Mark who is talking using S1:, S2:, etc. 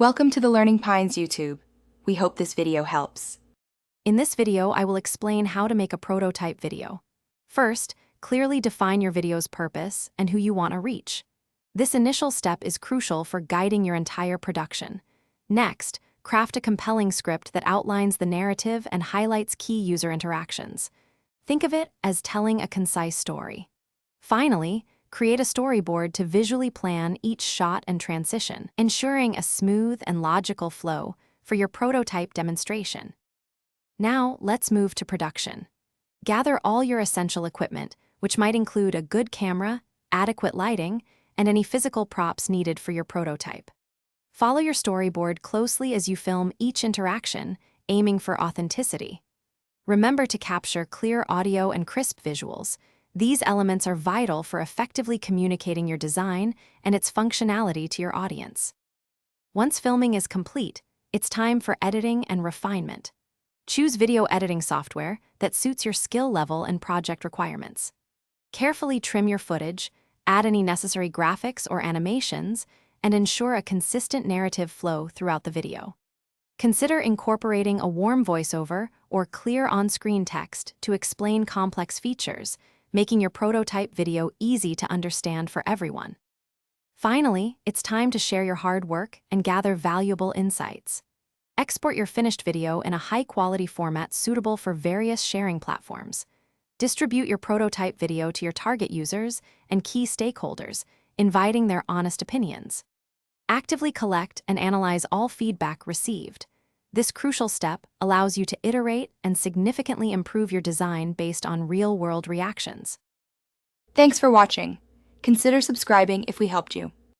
S1: Welcome to the Learning Pines YouTube. We hope this video helps.
S2: In this video, I will explain how to make a prototype video. First, clearly define your video's purpose and who you want to reach. This initial step is crucial for guiding your entire production. Next, craft a compelling script that outlines the narrative and highlights key user interactions. Think of it as telling a concise story. Finally, create a storyboard to visually plan each shot and transition, ensuring a smooth and logical flow for your prototype demonstration. Now, let's move to production. Gather all your essential equipment, which might include a good camera, adequate lighting, and any physical props needed for your prototype. Follow your storyboard closely as you film each interaction, aiming for authenticity. Remember to capture clear audio and crisp visuals. These elements are vital for effectively communicating your design and its functionality to your audience. Once filming is complete, it's time for editing and refinement. Choose video editing software that suits your skill level and project requirements. Carefully trim your footage, add any necessary graphics or animations, and ensure a consistent narrative flow throughout the video. Consider incorporating a warm voiceover or clear on-screen text to explain complex features, making your prototype video easy to understand for everyone. Finally, it's time to share your hard work and gather valuable insights. Export your finished video in a high-quality format suitable for various sharing platforms. Distribute your prototype video to your target users and key stakeholders, inviting their honest opinions. Actively collect and analyze all feedback received. This crucial step allows you to iterate and significantly improve your design based on real-world reactions.
S1: Thanks for watching. Consider subscribing if we helped you.